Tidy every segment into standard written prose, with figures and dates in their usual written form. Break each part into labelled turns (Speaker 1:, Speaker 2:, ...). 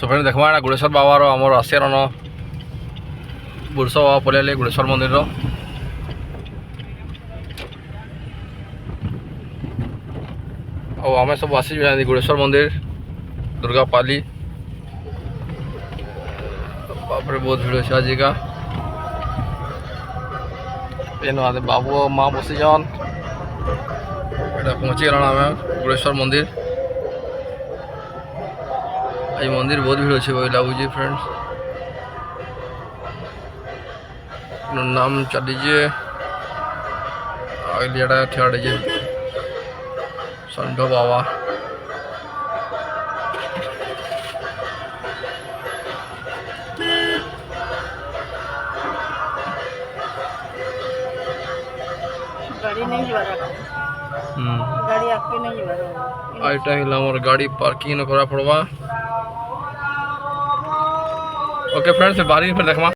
Speaker 1: Friend देखमा एटा गुड़ेश्वर बाबार आमर ASEAN Bursa बाबा पलैले गुड़ेश्वर मंदिर आम सब आसी गुड़ेश्वर मंदिर दुर्गा पाली बापरे बहुत भीड़ अच्छे आज का बाबू और माँ बसी जान पहुँची गला आम गुड़ेश्वर मंदिर ये मंदिर बहुत भीड़ अच्छे वही लगुच फ्रेंड्स नाम चलीजे आगे ठियाड़े षंढ बाबा
Speaker 2: गाड़ी नहीं गाड़ी आपके नहीं
Speaker 1: आईटा हिला गाड़ी पार्किंग न करा पड़वा। ओके फ्रेंड्स बारी फिर देखमा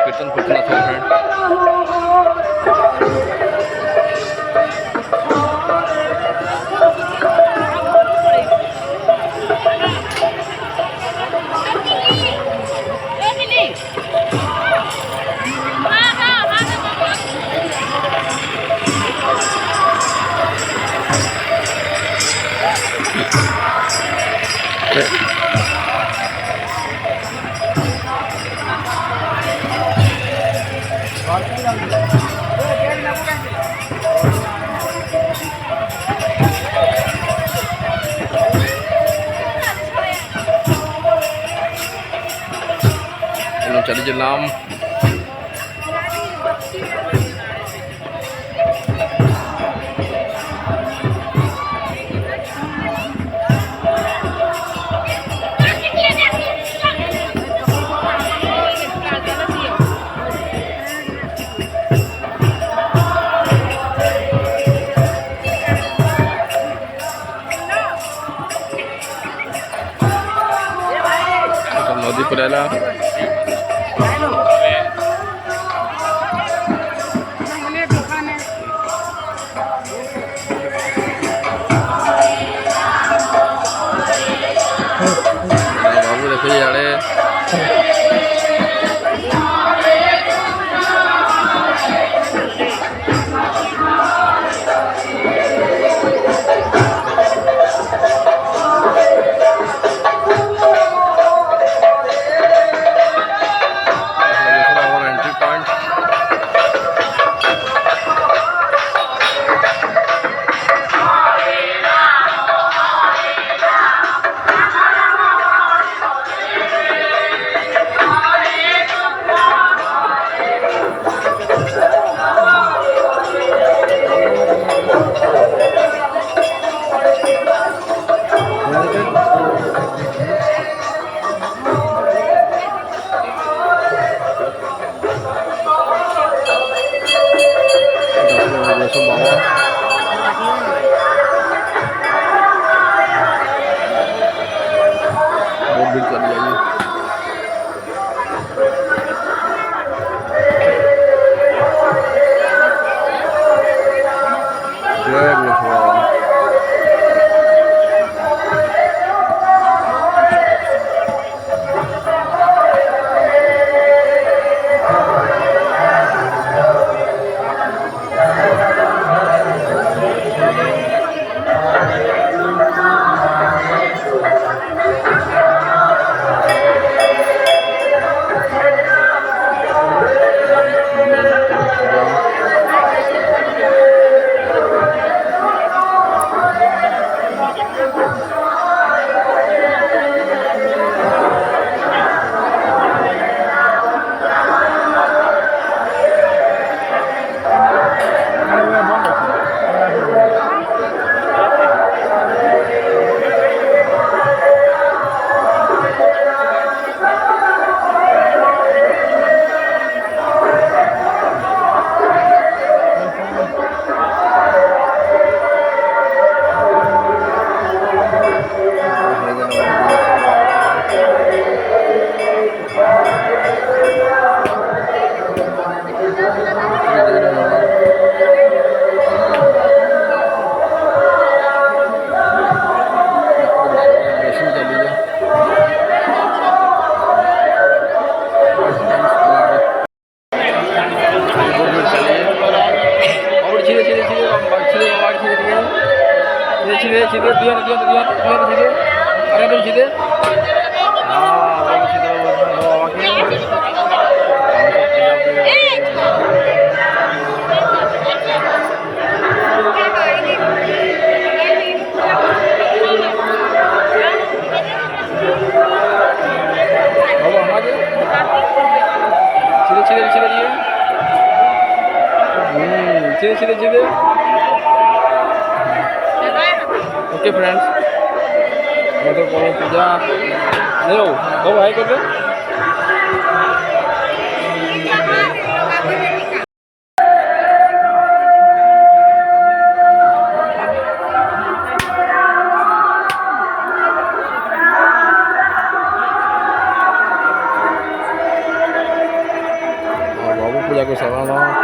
Speaker 1: कीर्तन फर्तना था फ्रेंड चली नाम नदी पर बाबू देखो यारे बहुत भीड़ चली जाइए। जय situ dia situ. Ada di situ. Ah, bagus situ bawa wakil. Bawa aja. Sini dia. Sini. Okay friends मैं तो कौन पूजा नहीं हो वो भाई कर दे बाबू पूजा को सलाम